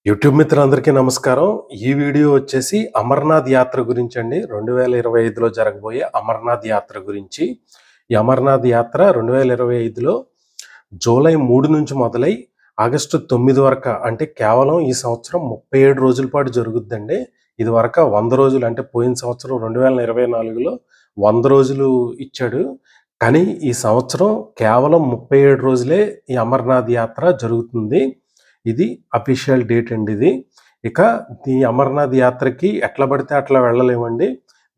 YouTube మిత్రులందరికీ నమస్కారం. ఈ వీడియో వచ్చేసి అమర్నాథ్ యాత్ర గురించండి. 2025లో జరగబోయే అమర్నాథ్ యాత్ర గురించి. ఈ అమర్నాథ్ యాత్ర 2025లో జూలై 3 నుంచి మొదలై ఆగస్టు 9 వరకు, అంటే కేవలం ఈ సంవత్సరం 37 రోజుల పాటు జరుగుద్దండి. ఇది వరకు 100 రోజులు, అంటే పోయిన సంవత్సరం 2024లో 100 రోజులు ఇచ్చాడు. కానీ ఈ సంవత్సరం కేవలం 37 రోజులే ఈ అమర్నాథ్ యాత్ర జరుగుతుంది. ఇది అఫీషియల్ డేట్ అండి ఇది. ఇక ఈ అమర్నాథ్ యాత్రకి ఎట్లా పడితే అట్లా వెళ్ళలేమండి.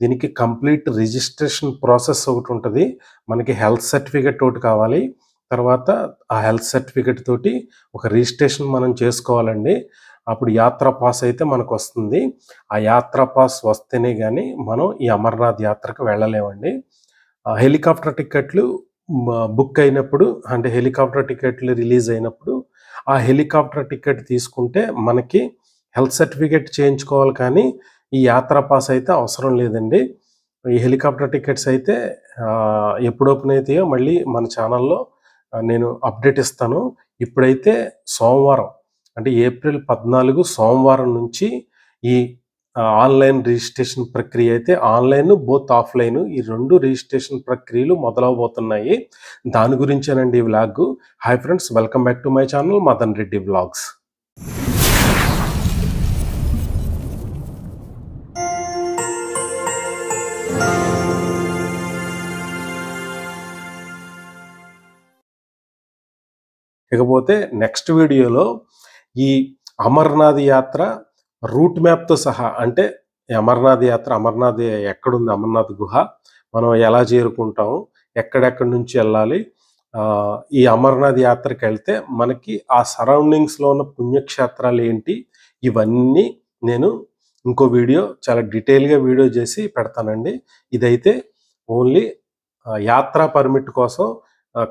దీనికి కంప్లీట్ రిజిస్ట్రేషన్ ప్రాసెస్ ఒకటి ఉంటుంది. మనకి హెల్త్ సర్టిఫికెట్ ఒకటి కావాలి. తర్వాత ఆ హెల్త్ సర్టిఫికెట్ తోటి ఒక రిజిస్ట్రేషన్ మనం చేసుకోవాలండి. అప్పుడు యాత్రా పాస్ అయితే మనకు వస్తుంది. ఆ యాత్రా పాస్ వస్తేనే కానీ మనం ఈ అమర్నాథ్ యాత్రకు వెళ్ళలేమండి. హెలికాప్టర్ టికెట్లు బుక్ అయినప్పుడు, అంటే హెలికాప్టర్ టికెట్లు రిలీజ్ అయినప్పుడు ఆ హెలికాప్టర్ టికెట్ తీసుకుంటే మనకి హెల్త్ సర్టిఫికెట్ చేయించుకోవాలి, కానీ ఈ యాత్రా పాస్ అయితే అవసరం లేదండి. ఈ హెలికాప్టర్ టికెట్స్ అయితే ఎప్పుడు ఓపెన్ అవుతాయో మళ్ళీ మన ఛానల్లో నేను అప్డేట్ ఇస్తాను. ఇప్పుడైతే సోమవారం, అంటే ఏప్రిల్ 14 సోమవారం నుంచి ఈ ఆన్లైన్ రిజిస్ట్రేషన్ ప్రక్రియ అయితే ఆన్లైన్ బోత్ ఆఫ్లైన్ ఈ రెండు రిజిస్ట్రేషన్ ప్రక్రియలు మొదలవబోతున్నాయి. దాని గురించేనండి ఈ vlog. Hi friends, welcome back to my channel Madan Reddy vlogs. ఇకపోతే నెక్స్ట్ వీడియోలో ఈ అమర్నాథ్ యాత్ర రూట్ మ్యాప్తో సహా, అంటే అమర్నాథ్ యాత్ర, అమర్నాథ్ ఎక్కడుంది, అమర్నాథ్ గుహ మనం ఎలా చేరుకుంటాము, ఎక్కడెక్కడి నుంచి వెళ్ళాలి, ఈ అమర్నాథ్ యాత్రకి వెళ్తే మనకి ఆ సరౌండింగ్స్లో ఉన్న పుణ్యక్షేత్రాలు ఏంటి, ఇవన్నీ నేను ఇంకో వీడియో చాలా డీటెయిల్గా వీడియో చేసి పెడతానండి. ఇదైతే ఓన్లీ యాత్రా పర్మిట్ కోసం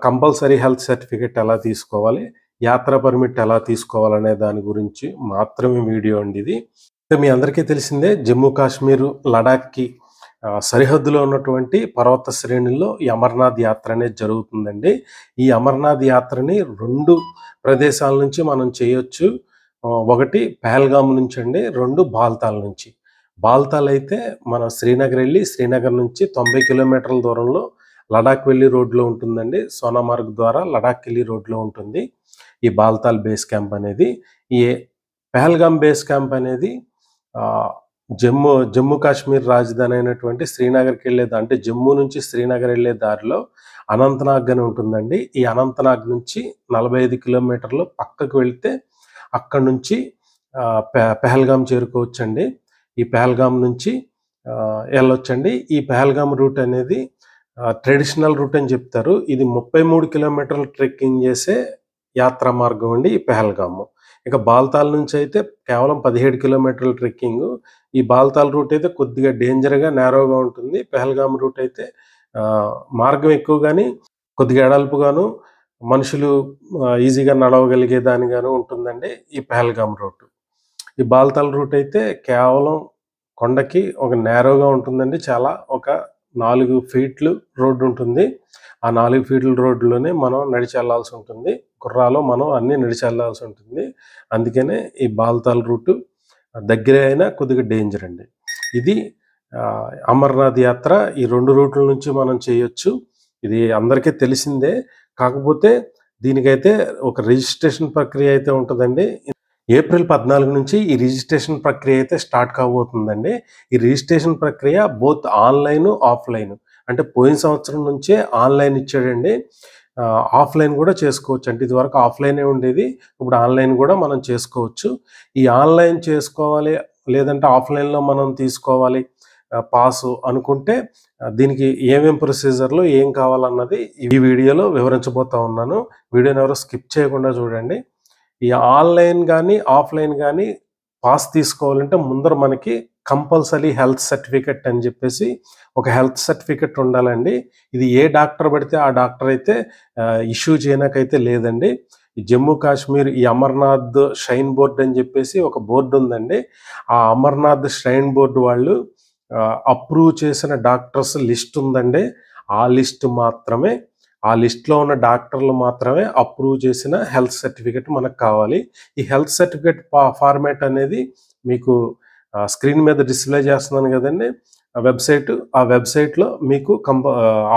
కంపల్సరీ హెల్త్ సర్టిఫికెట్ ఎలా తీసుకోవాలి, యాత్రా పర్మిట్ ఎలా తీసుకోవాలనే దాని గురించి మాత్రమే వీడియో అండి ఇది. మీ అందరికీ తెలిసిందే, జమ్మూ కాశ్మీర్ లడాఖ్కి సరిహద్దులో ఉన్నటువంటి పర్వత శ్రేణుల్లో ఈ అమర్నాథ్ యాత్ర అనేది జరుగుతుందండి. ఈ అమర్నాథ్ యాత్రని 2 ప్రదేశాల నుంచి మనం చేయొచ్చు. ఒకటి పహల్గామ్ నుంచి అండి, 2 బాల్తాల్ నుంచి. బాల్తాల్ అయితే మన శ్రీనగర్ వెళ్ళి, శ్రీనగర్ నుంచి 90 కిలోమీటర్ల దూరంలో లడాక్ వెళ్ళి రోడ్లో ఉంటుందండి. సోనామార్గ్ ద్వారా లడాక్ వెళ్ళి రోడ్లో ఉంటుంది ఈ బాల్తాల్ బేస్ క్యాంప్ అనేది. ఈ పహల్గామ్ బేస్ క్యాంప్ అనేది జమ్మూ కాశ్మీర్ రాజధాని అయినటువంటి శ్రీనగర్కి వెళ్ళేది, అంటే జమ్మూ నుంచి శ్రీనగర్ వెళ్ళే దారిలో అనంతనాగ్ అని ఉంటుందండి. ఈ అనంతనాగ్ నుంచి 45 కిలోమీటర్లు పక్కకు వెళ్తే అక్కడ నుంచి పహల్గామ్ చేరుకోవచ్చండి. ఈ పహల్గామ్ నుంచి వెళ్ళొచ్చండి. ఈ పహల్గామ్ రూట్ అనేది ట్రెడిషనల్ రూట్ అని చెప్తారు. ఇది 33 కిలోమీటర్లు ట్రెక్కింగ్ చేసే యాత్రా మార్గం అండి ఈ పహల్గామ్. ఇక బాల్తాల్ నుంచి అయితే కేవలం 17 కిలోమీటర్ల ట్రెక్కింగ్. ఈ బాల్తాల్ రూట్ అయితే కొద్దిగా డేంజర్గా, నేరోగా ఉంటుంది. పహల్గామ్ రూట్ అయితే మార్గం ఎక్కువ కానీ కొద్దిగా ఎడల్పుగాను, మనుషులు ఈజీగా నడవగలిగే దానిగాను ఉంటుందండి ఈ పహల్గామ్ రూట్. ఈ బాల్తాల్ రూట్ అయితే కేవలం కొండకి ఒక నేరోగా ఉంటుందండి. చాలా ఒక 4 ఫీట్లు రోడ్డు ఉంటుంది. ఆ 4 ఫీట్ల రోడ్డులోనే మనం నడిచి వెళ్ళాల్సి ఉంటుంది. గుర్రాలో మనం అన్నీ నడిచి వెళ్ళాల్సి ఉంటుంది. అందుకనే ఈ బాల్తాల్ రూటు దగ్గరే అయినా కొద్దిగా డేంజర్ అండి. ఇది అమర్నాథ్ యాత్ర ఈ 2 రూట్ల నుంచి మనం చేయొచ్చు. ఇది అందరికీ తెలిసిందే. కాకపోతే దీనికైతే ఒక రిజిస్ట్రేషన్ ప్రక్రియ అయితే ఉంటుందండి. ఏప్రిల్ 14 నుంచి ఈ రిజిస్ట్రేషన్ ప్రక్రియ అయితే స్టార్ట్ కాబోతుందండి. ఈ రిజిస్ట్రేషన్ ప్రక్రియ బోత్ ఆన్లైన్, ఆఫ్లైన్. అంటే పోయిన సంవత్సరం నుంచే ఆన్లైన్ ఇచ్చాడండి. ఆఫ్లైన్ కూడా చేసుకోవచ్చు. అంటే ఇదివరకు ఆఫ్లైనే ఉండేది, ఇప్పుడు ఆన్లైన్ కూడా మనం చేసుకోవచ్చు. ఈ ఆన్లైన్ చేసుకోవాలి, లేదంటే ఆఫ్లైన్లో మనం తీసుకోవాలి పాసు అనుకుంటే దీనికి ఏమేం ప్రొసీజర్లు ఏం కావాలన్నది ఈ వీడియోలో వివరించబోతా ఉన్నాను. వీడియోని ఎవరో స్కిప్ చేయకుండా చూడండి. ఈ ఆన్లైన్ కానీ ఆఫ్లైన్ కానీ పాస్ తీసుకోవాలంటే ముందర మనకి కంపల్సరీ హెల్త్ సర్టిఫికెట్ అని చెప్పేసి ఒక హెల్త్ సర్టిఫికెట్ ఉండాలండి. ఇది ఏ డాక్టర్ పడితే ఆ డాక్టర్ అయితే ఇష్యూ చేయడానికైతే లేదండి. ఈ జమ్మూ కాశ్మీర్ ఈ అమర్నాథ్ ష్రైన్ బోర్డ్ అని చెప్పేసి ఒక బోర్డు ఉందండి. ఆ అమర్నాథ్ ష్రైన్ బోర్డు వాళ్ళు అప్రూవ్ చేసిన డాక్టర్స్ లిస్ట్ ఉందండి. ఆ లిస్ట్ మాత్రమే ఆ లిస్ట్‌లో ఉన్న డాక్టర్లు మాత్రమే అప్రూవ్ చేసిన హెల్త్ సర్టిఫికేట్ మనకు కావాలి. ఈ హెల్త్ సర్టిఫికేట్ ఫార్మాట్ అనేది మీకు స్క్రీన్ మీద డిస్‌ప్లే చేస్తున్నాను కదండీ! ఆ వెబ్‌సైట్‌లో మీకు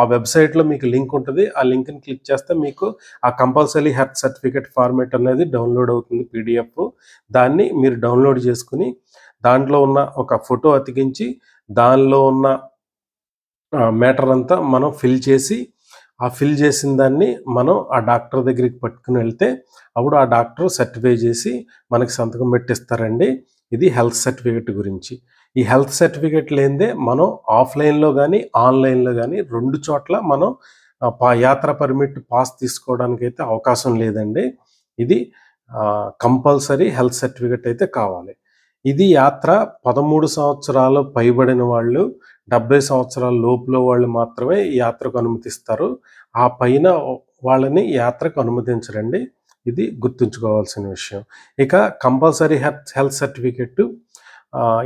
ఆ వెబ్‌సైట్‌లో మీకు లింక్ ఉంటది. ఆ లింక్‌ని క్లిక్ చేస్తే మీకు ఆ కంపల్సరీ హెల్త్ సర్టిఫికేట్ ఫార్మాట్ అనేది డౌన్‌లోడ్ అవుతుంది పీడీఎఫ్. దాన్ని మీరు డౌన్‌లోడ్ చేసుకొని, దాంట్లో ఉన్న ఒక ఫోటో అతికించి, దానిలో ఉన్న మ్యాటర్ అంతా మనం ఫిల్ చేసి, ఆ ఫిల్ చేసిన దాన్ని మనం ఆ డాక్టర్ దగ్గరికి పట్టుకొని వెళ్తే, అప్పుడు ఆ డాక్టర్ సర్టిఫై చేసి మనకి సంతకం పెట్టిస్తారండి. ఇది హెల్త్ సర్టిఫికేట్ గురించి. ఈ హెల్త్ సర్టిఫికేట్ లేనిదే మనం ఆఫ్‌లైన్‌లో గానీ, ఆన్‌లైన్‌లో గానీ 2 చోట్ల మనం యాత్ర పర్మిట్ పాస్ తీసుకోవడానికైతే అవకాశం లేదండి. ఇది కంపల్సరీ హెల్త్ సర్టిఫికేట్ అయితే కావాలి. ఇది యాత్ర 13 సంవత్సరాలు పైబడిన వాళ్ళు, 70 సంవత్సరాల లోపుల వాళ్ళు మాత్రమే ఈ యాత్రకు అనుమతిస్తారు. ఆ పైన వాళ్ళని యాత్రకు అనుమతించరండి. ఇది గుర్తుంచుకోవాల్సిన విషయం. ఇక కంపల్సరీ హెల్త్ సర్టిఫికేట్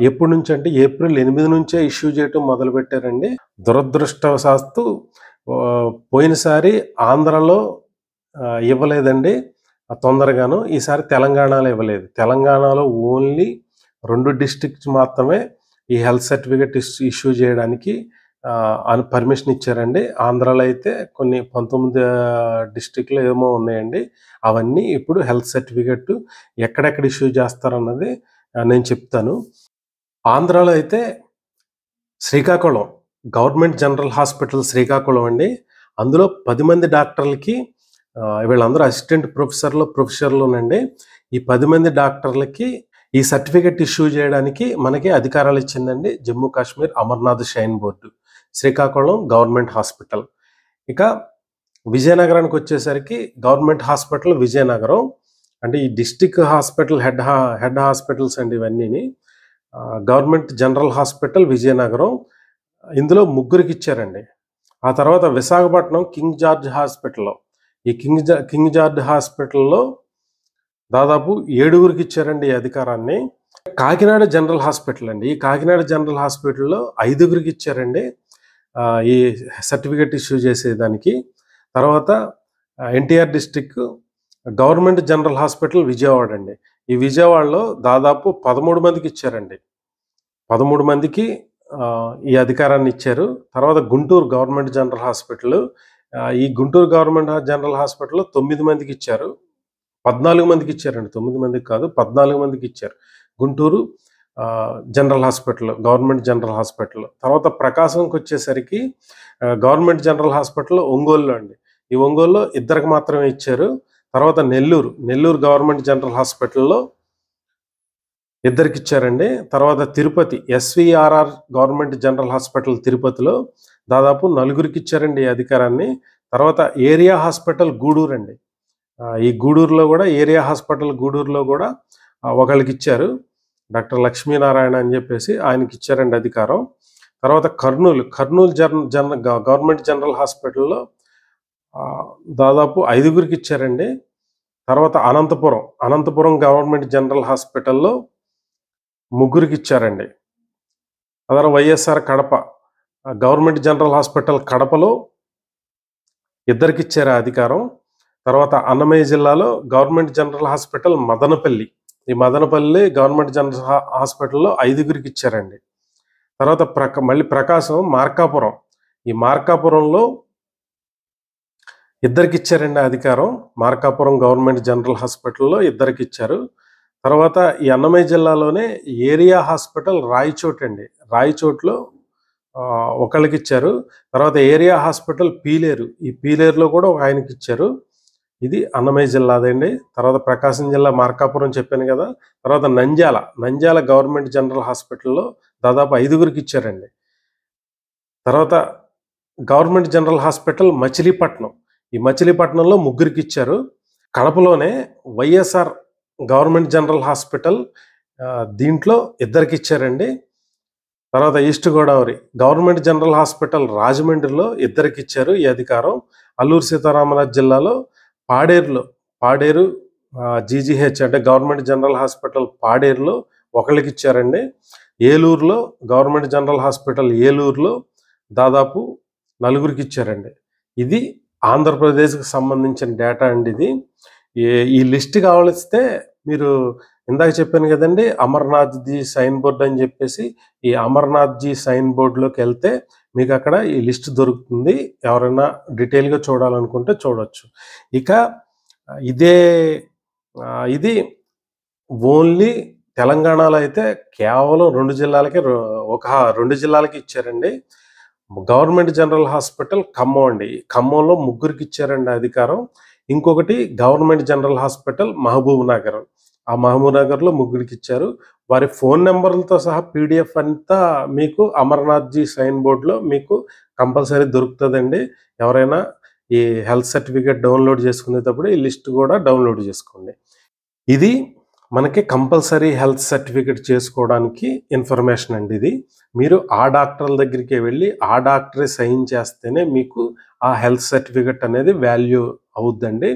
ఎప్పటి నుంచంటే ఏప్రిల్ 8 నుంచే ఇష్యూ చేయటం మొదలుపెట్టారండి. దురదృష్టవశాత్తు పోయినసారి ఆంధ్రలో ఇవ్వలేదండి తొందరగాను. ఈసారి తెలంగాణలో ఇవ్వలేదు. తెలంగాణలో ఓన్లీ 2 డిస్ట్రిక్ట్స్ మాత్రమే ఈ హెల్త్ సర్టిఫికేట్ ఇష్యూ చేయడానికి పర్మిషన్ ఇచ్చారండి. ఆంధ్రాలో అయితే కొన్ని 19 డిస్ట్రిక్ట్‌లు ఏమో ఉన్నాయండి. అవన్నీ ఇప్పుడు హెల్త్ సర్టిఫికేట్ ఎక్కడెక్కడ ఇష్యూ చేస్తారన్నది నేను చెప్తాను. ఆంధ్రాలో అయితే Srikakulam government general hospital Srikakulam అండి. అందులో 10 మంది డాక్టర్లకి వీళ్ళందరూ అసిస్టెంట్ ప్రొఫెసర్లునండి. ఈ 10 మంది డాక్టర్లకి ఈ సర్టిఫికేట్ ఇష్యూ చేయడానికి మనకి అధికారాలు ఇచ్చిందండి Jammu Kashmir Amarnath shrine board. Srikakulam government hospital. ఇక విజయనగరానికి వచ్చేసరికి గవర్నమెంట్ హాస్పిటల్ విజయనగరం. అంటే ఈ డిస్ట్రిక్ట్ హాస్పిటల్ హెడ్ హాస్పిటల్స్ అండి ఇవన్నీని. Government general hospital Vizianagaram. ఇందులో ముగ్గురికి ఇచ్చారండి. ఆ తర్వాత విశాఖపట్నం కింగ్ జార్జ్ హాస్పిటల్‌లో ఈ కింగ్ జార్జ్ హాస్పిటల్‌లో దాదాపు 7గురికి ఇచ్చారండి ఈ అధికారాన్ని. కాకినాడ జనరల్ హాస్పిటల్ అండి. ఈ కాకినాడ జనరల్ హాస్పిటల్‌లో 5గురికి ఇచ్చారండి ఈ సర్టిఫికేట్ ఇష్యూ చేసేదానికి. తర్వాత NTR district government general hospital Vijayawada అండి. ఈ విజయవాడలో దాదాపు 13 మందికి ఇచ్చారండి. 13 మందికి ఈ అధికారాన్ని ఇచ్చారు. తర్వాత గుంటూరు గవర్నమెంట్ జనరల్ హాస్పిటల్. ఈ గుంటూరు గవర్నమెంట్ జనరల్ హాస్పిటల్‌లో 9 మందికి ఇచ్చారు. 14 మందికి ఇచ్చారండి. 9 మందికి కాదు, 14 మందికి ఇచ్చారు. Guntur general hospital, government general hospital. తర్వాత ప్రకాశంకొచ్చేసరికి గవర్నమెంట్ జనరల్ హాస్పిటల్ ఒంగోలులో అండి. ఈ ఒంగోలులో 2కి మాత్రమే ఇచ్చారు. తర్వాత నెల్లూరు గవర్నమెంట్ జనరల్ హాస్పిటల్‌లో 2కి ఇచ్చారండి. తర్వాత Tirupati SVRR government general hospital తిరుపతిలో దాదాపు 4గురికి ఇచ్చారండి ఈ అధికారాన్ని. తర్వాత ఏరియా హాస్పిటల్ గూడూరు అండి. ఈ గూడూరులో కూడా ఏరియా హాస్పిటల్ గూడూరులో కూడా ఒకళ్ళకి ఇచ్చారు. డాక్టర్ లక్ష్మీనారాయణ అని చెప్పేసి ఆయనకి ఇచ్చారండి అధికారం. తర్వాత కర్నూలు గవర్నమెంట్ జనరల్ హాస్పిటల్‌లో దాదాపు 5గురికి ఇచ్చారండి. తర్వాత అనంతపురం గవర్నమెంట్ జనరల్ హాస్పిటల్‌లో 3గురికి ఇచ్చారండి. Other YSR Kadapa government general hospital కడపలో 2కి ఇచ్చారు ఆ అధికారం. తర్వాత అన్నమయ్య జిల్లాలో గవర్నమెంట్ జనరల్ హాస్పిటల్ మదనపల్లి. ఈ మదనపల్లి గవర్నమెంట్ జనరల్ హాస్పిటల్‌లో 5గురికి ఇచ్చారండి. తర్వాత మళ్ళీ ప్రకాశం మార్కాపురం. ఈ మార్కాపురంలో 2కి ఇచ్చారండి అధికారం. మార్కాపురం గవర్నమెంట్ జనరల్ హాస్పిటల్‌లో 2కి ఇచ్చారు. తర్వాత ఈ అన్నమయ్య జిల్లాలోనే ఏరియా హాస్పిటల్ రాయచోటి అండి. రాయచోటిలో ఒకళ్ళకి ఇచ్చారు. తర్వాత ఏరియా హాస్పిటల్ పీలేరు. ఈ పీలేరులో కూడా ఒక ఆయనకి ఇచ్చారు. ఇది అన్నమయ్య జిల్లాదండి. తర్వాత ప్రకాశం జిల్లా మార్కాపురం చెప్పాను కదా. తర్వాత నంద్యాల గవర్నమెంట్ జనరల్ హాస్పిటల్‌లో దాదాపు 5గురికి ఇచ్చారండి. తర్వాత గవర్నమెంట్ జనరల్ హాస్పిటల్ మచిలీపట్నం. ఈ మచిలీపట్నంలో 3గురికి ఇచ్చారు. కడపలోనే వైఎస్ఆర్ గవర్నమెంట్ జనరల్ హాస్పిటల్ దీంట్లో 2కి ఇచ్చారండి. తర్వాత east Godavari government general hospital రాజమండ్రిలో 2కి ఇచ్చారు ఈ అధికారం. అల్లూరు సీతారామరాజు జిల్లాలో పాడేరు జీజీహెచ్ అంటే గవర్నమెంట్ జనరల్ హాస్పిటల్ పాడేరులో ఒకళ్ళకి ఇచ్చారండి. ఏలూరులో గవర్నమెంట్ జనరల్ హాస్పిటల్ ఏలూరులో దాదాపు 4గురికి ఇచ్చారండి. ఇది ఆంధ్రప్రదేశ్‌కి సంబంధించిన డేటా అండి ఇది. ఈ లిస్ట్ కావలిస్తే మీరు ఇందాక చెప్పాను గదండీ! అమర్‌నాథ్‌జీ సైన్ బోర్డ్ అని జెప్పేసి, ఈ అమర్‌నాథ్‌జీ సైన్ బోర్డ్‌లోకెళ్తే మీకక్కడ ఈ లిస్ట్ దొరుకుతుంది. ఎవరైనా డీటెయిల్‌గా చూడాలనుకుంటే చూడొచ్చు. ఇక ఇదే ఇది ఓన్లీ తెలంగాణలో అయితే కేవలం 2 జిల్లాలకే ఒక 2 జిల్లాలకి ఇచ్చారండి. గవర్నమెంట్ జనరల్ హాస్పిటల్ ఖమ్మం అండి. ఖమ్మంలో ముగ్గురికిచ్చారండి అధికారం. ఇంకొకటి government general hospital Mahabubnagar. ఆ మహబూబ్ నగర్‌లో ముగ్గురికిచ్చారు. వారి ఫోను నంబర్‌లతో సహా పీడీఎఫ్ అంతా మీకు అమర్‌నాథ్‌జీ సైన్ బోర్డ్‌లో మీకు కంపల్సరీ దొరుకుతదండి. ఎవరైనా ఈ హెల్త్ సర్టిఫికేట్ డౌన్‌లోడ్ చేసుకునేటప్పుడు ఈ లిస్ట్ గూడా డౌన్‌లోడ్ జేసుకోండి. ఇది మనకి కంపల్సరీ హెల్త్ సర్టిఫికేట్ చేసుకోవడానికి ఇన్ఫర్మేషన్ అండి ఇది. మీరు ఆ డాక్టర్ల దగ్గరికే వెళ్ళి, ఆ డాక్టరే సైన్ చేస్తేనే మీకు ఆ హెల్త్ సర్టిఫికేట్ అనేది వాల్యూ అవుద్దండి.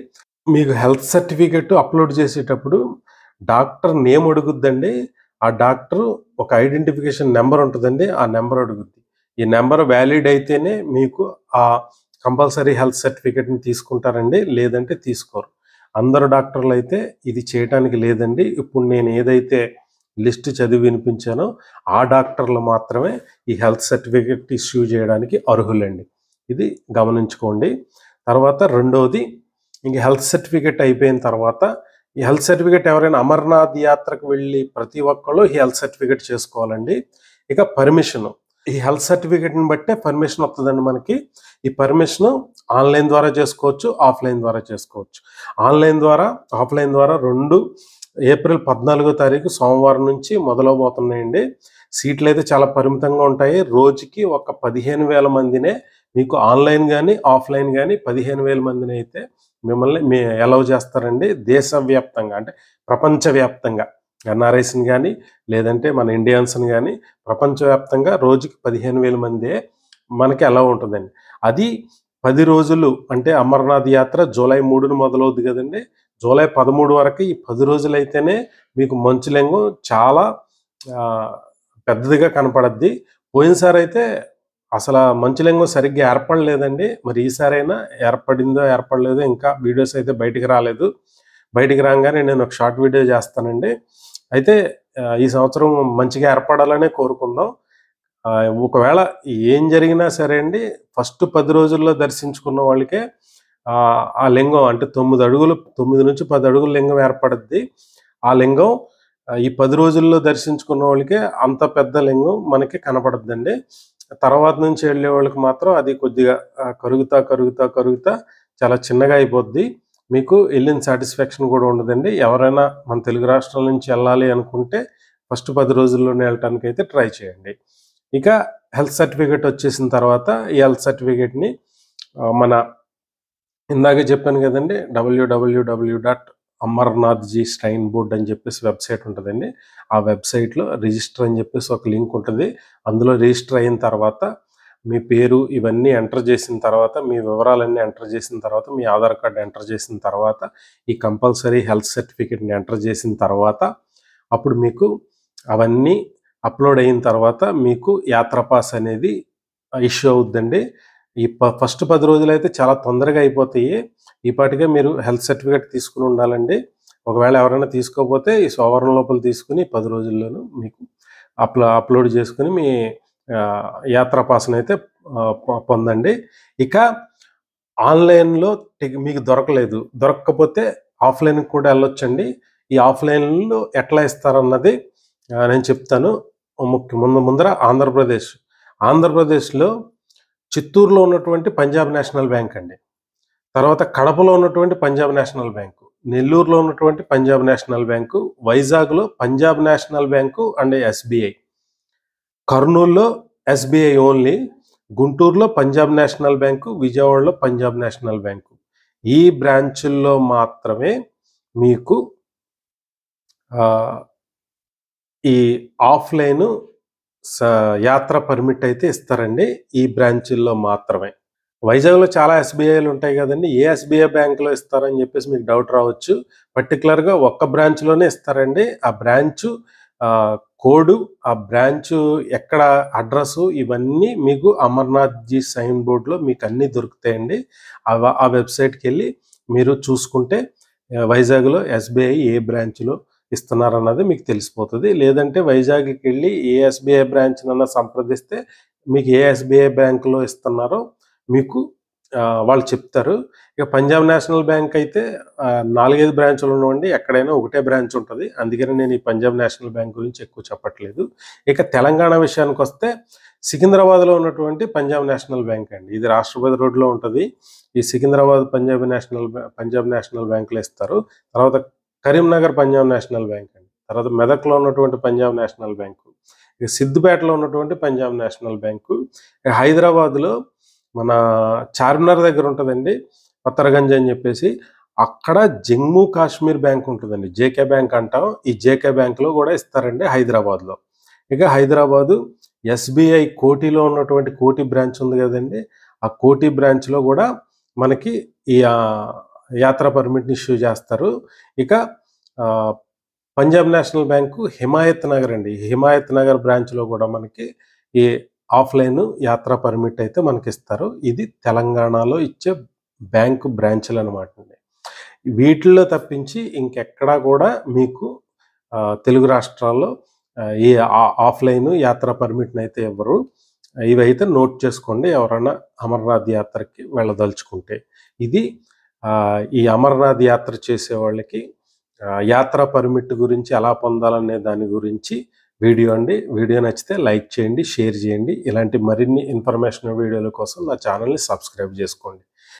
మీకు హెల్త్ సర్టిఫికేట్ అప్‌లోడ్ చేసేటప్పుడు డాక్టర్ నేమ్ అడుగుద్దండి. ఆ డాక్టరు ఒక ఐడెంటిఫికేషన్ నంబర్ ఉంటదండి. ఆ నంబర్ అడుగుద్ది. ఈ నంబర్ వాలిడ్ అయితేనే మీకు ఆ కంపల్సరీ హెల్త్ సర్టిఫికేట్‌ని తీసుకుంటారండి. లేదంటే తీసుకోరు. అందరు డాక్టర్లయితే ఇది చేయటానికి లేదండి. ఇప్పుడు నేను ఏదైతే లిస్ట్ చదివి వినిపించానో ఆ డాక్టర్లు మాత్రమే ఈ హెల్త్ సర్టిఫికేట్ ఇష్యూ చేయడానికి అర్హులండి. ఇది గమనించుకోండి. తర్వాత రెండోది ఇంక హెల్త్ సర్టిఫికేట్ అయిపోయిన తర్వాత ఈ హెల్త్ సర్టిఫికేట్ ఎవరైనా అమర్నాథ్ యాత్రకు వెళ్ళి ప్రతి ఒక్కళ్ళు ఈ హెల్త్ సర్టిఫికేట్ చేసుకోవాలండి. ఇక పర్మిషను. ఈ హెల్త్ సర్టిఫికేట్‌ని బట్టే పర్మిషన్ వస్తదండి మనకి. ఈ పర్మిషను ఆన్‌లైన్ ద్వారా చేసుకోవచ్చు, ఆఫ్‌లైన్ ద్వారా చేసుకోవచ్చు. ఆన్‌లైన్ ద్వారా, ఆఫ్‌లైన్ ద్వారా 2 ఏప్రిల్ 14 తారీఖు సోమవారం నుంచి మొదలవబోతున్నాయండి. సీట్లయితే చాలా పరిమితంగా ఉంటాయి. రోజుకి ఒక 15,000 మందినే మీకు ఆన్‌లైన్ గాని, ఆఫ్‌లైన్ గాని 15,000 మందినైతే మిమ్మల్ని అలౌ చేస్తారండి. దేశవ్యాప్తంగా అంటే ప్రపంచవ్యాప్తంగా ఎన్ఆర్ఐస్‌ని గాని, లేదంటే మన ఇండియన్స్‌ని గాని ప్రపంచవ్యాప్తంగా రోజుకి 15,000 మందే మనకి అలౌ ఉంటదండి. అది 10 రోజులు అంటే అమర్నాథ్ యాత్ర జూలై 3న మొదలవుద్ది గదండీ! జూలై 13 వరకు ఈ 10 రోజులైతేనే మీకు మంచులింగం చాలా ఆహ్, పెద్దదిగా కనపడద్ది. పోయినసారయితే అసల మంచులింగం సరిగ్గా ఏర్పడలేదండి. మరి ఈసారైనా ఏర్పడిందో, ఏర్పడలేదో ఇంకా వీడియోస్ అయితే బయటికి రాలేదు. బయటికి రాంగానే నేను ఒక షార్ట్ వీడియో చేస్తానండి. అయితే ఈ సంవత్సరం మంచిగా ఏర్పడాలనే కోరుకుందాం. ఒకవేళ ఏం జరిగినా సరే అండి, ఫస్ట్ 10 రోజుల్లో దర్శించుకున్న వాళ్ళకే ఆ లింగం అంటే 9 అడుగులు 9-10 అడుగుల లింగం ఏర్పడుద్ది. ఆ లింగం ఈ 10 రోజుల్లో దర్శించుకున్న వాళ్ళకే అంత పెద్ద లింగం మనకి కనపడుద్దండి. తర్వాత నుంచి వెళ్ళేవాళ్ళకి మాత్రం అది కొద్దిగా కరుగుతా చాలా చిన్నగా అయిపోద్ది. మీకు ఎళ్ళిన సాటిస్ఫాక్షన్ గూడా ఉండదండి. ఎవరైనా మన తెలుగు రాష్ట్రాల నుంచి ఎళ్ళాలి అనుకుంటే ఫస్ట్ 10 రోజుల్లోనే ఎళ్ళటానికైతే ట్రై చేయండి. ఇక హెల్త్ సర్టిఫికేట్ వచ్చేసిన తర్వాత ఈ హెల్త్ సర్టిఫికేట్‌ని మన ఇందాకే చెప్పాను గదండీ! www.amarnathji shrine board అని జెప్పేసి వెబ్‌సైట్ ఉంటదండి. ఆ వెబ్‌సైట్‌లో రిజిస్టర్ అని జెప్పేసి ఒక లింక్ ఉంటది. అందులో రిజిస్టర్ అయిన తర్వాత మీ పేరు ఇవన్నీ ఎంటర్ జేసిన తర్వాత, మీ వివరాలన్నీ ఎంటర్ జేసిన తర్వాత, మీ ఆధార్ కార్డ్ ఎంటర్ జేసిన తర్వాత, ఈ కంపల్సరీ హెల్త్ సర్టిఫికేట్‌ని ఎంటర్ జేసిన తర్వాత, అప్పుడు మీకు అవన్నీ అప్‌లోడ్ అయిన తర్వాత మీకు యాత్రా పాస్ అనేది ఇష్యూ అవుద్దండి. ఈ ఫస్ట్ 10 రోజులైతే చాలా తొందరగా అయిపోతాయి. ఈ పాటికే మీరు హెల్త్ సర్టిఫికేట్ తీసుకొని ఉండాలండి. ఒకవేళ ఎవరైనా తీసుకోకపోతే ఈ సోమవారం లోపల తీసుకొని 10 రోజుల్లోను మీకు అప్‌లోడ్ చేసుకొని మీ యాత్రా పాస్‌నైతే పొందండి. ఇక ఆన్‌లైన్‌లో మీకు దొరక్కపోతే ఆఫ్‌లైన్‌కి కూడా ఎళ్ళొచ్చండి. ఈ ఆఫ్‌లైన్‌లో ఎట్లా ఇస్తారన్నది నేను చెప్తాను. ముందర ఆంధ్రప్రదేశ్. ఆంధ్రప్రదేశ్‌లో చిత్తూరులో ఉన్నటువంటి పంజాబ్ నేషనల్ బ్యాంక్ అండి. తర్వాత కడపలో ఉన్నటువంటి పంజాబ్ నేషనల్ బ్యాంకు, నెల్లూరులో ఉన్నటువంటి పంజాబ్ నేషనల్ బ్యాంకు, వైజాగ్‌లో Punjab national bank and SBI. కర్నూలులో ఎస్‌బీఐ ఓన్లీ. గుంటూరులో పంజాబ్ నేషనల్ బ్యాంకు, విజయవాడలో పంజాబ్ నేషనల్ బ్యాంకు. ఈ బ్రాంచుల్లో మాత్రమే మీకు ఆహ్, ఈ ఆఫ్‌లైను స యాత్ర పర్మిట్ అయితే ఇస్తారండి. ఈ బ్రాంచుల్లో మాత్రమే. వైజాగ్‌లో చాలా ఎస్‌బీఐలు ఉంటాయి గదండీ! ఏ ఎస్‌బీఐ బ్యాంక్‌లో ఇస్తారని జెప్పేసి మీకు డౌట్ రావచ్చు. పర్టిక్యులర్‌గా ఒక్క బ్రాంచ్‌లోనే ఇస్తారండి. ఆ బ్రాంచు కోడ్, ఆ బ్రాంచ్ ఎక్కడ అడ్రస్సు, ఇవన్నీ మీకు అమర్నాథ్‌జీ సైన్ బోర్డ్‌లో మీకు అన్నీ దొరుకుతాయండి. ఆ వెబ్‌సైట్‌కి వెళ్ళి మీరు చూసుకుంటే వైజాగ్‌లో ఎస్బీఐ ఏ బ్రాంచ్‌లో ఇస్తున్నారన్నది మీకు తెలిసిపోతుంది. లేదంటే వైజాగ్‌కి వెళ్ళి ఏ ఎస్బీఐ బ్రాంచ్‌నన్నా సంప్రదిస్తే మీకు ఏ ఎస్బీఐ బ్యాంకులో ఇస్తున్నారో మీకు వాళ్ళు చెప్తారు. ఇక పంజాబ్ నేషనల్ బ్యాంక్ అయితే 4, 5 బ్రాంచులు ఉండవండి. ఎక్కడైనా ఒకటే బ్రాంచ్ ఉంటది. అందుకని నేను ఈ పంజాబ్ నేషనల్ బ్యాంక్ గురించి ఎక్కువ చెప్పట్లేదు. ఇక తెలంగాణ విషయానికొస్తే సికింద్రాబాద్‌లో ఉన్నటువంటి పంజాబ్ నేషనల్ బ్యాంక్ అండి. ఇది రాష్ట్రపతి రోడ్‌లో ఉంటది. ఈ సికింద్రాబాద్ పంజాబ్ నేషనల్ బ్యాంక్‌లో ఇస్తారు. తర్వాత కరీంనగర్ పంజాబ్ నేషనల్ బ్యాంక్ అండి. తర్వాత మెదక్‌లో ఉన్నటువంటి పంజాబ్ నేషనల్ బ్యాంకు. ఇక సిద్దిపేటలో ఉన్నటువంటి పంజాబ్ నేషనల్ బ్యాంకు. ఇక హైదరాబాద్‌లో మన చార్మినార్ దగ్గర ఉంటదండి. పత్తరగంజ్ అని చెప్పేసి. అక్కడ జమ్మూ కాశ్మీర్ బ్యాంక్ ఉంటదండి. జేకే బ్యాంక్ అంటాం. ఈ జేకే బ్యాంక్‌లో గూడా ఇస్తారండి హైదరాబాద్‌లో. ఇక హైదరాబాదు ఎస్‌బీఐ కోటిలో ఉన్నటువంటి కోటి బ్రాంచ్ ఉంది గదండీ! ఆ కోటి బ్రాంచ్‌లో గూడా మనకి ఈ యాత్రా పర్మిట్‌ని ఇష్యూ జేస్తారు. ఇక ఆహ్, పంజాబ్ నేషనల్ బ్యాంకు హిమాయత్ నగర్ అండి. హిమాయత్ నగర్ బ్రాంచ్‌లో గూడా మనకి ఈ ఆఫ్‌లైన్ యాత్రా పర్మిట్ అయితే మనకిస్తారు. ఇది తెలంగాణలో ఇచ్చే బ్యాంకు బ్రాంచులనమాటండి. వీటిల్లో తప్పించి ఇంకెక్కడా గూడా మీకు తెలుగు రాష్ట్రాల్లో ఈ ఆఫ్‌లైన్ యాత్రా పర్మిట్‌నయితే ఇవ్వరు. ఇవైతే నోట్ చేసుకోండి ఎవరన్నా అమర్నాథ్ యాత్రకి వెళ్ళదలుచుకుంటే. ఇది ఈ అమర్నాథ్ యాత్ర చేసేవాళ్ళకి యాత్రా పర్మిట్ గురించి ఎలా పొందాలనే దాని గురించి వీడియో అండి. వీడియో నచ్చితే లైక్ చేయండి, షేర్ చేయండి. ఇలాంటి మరిన్ని ఇన్ఫర్మేషన్ వీడియోల కోసం నా ఛానల్‌ని సబ్స్క్రైబ్ చేసుకోండి.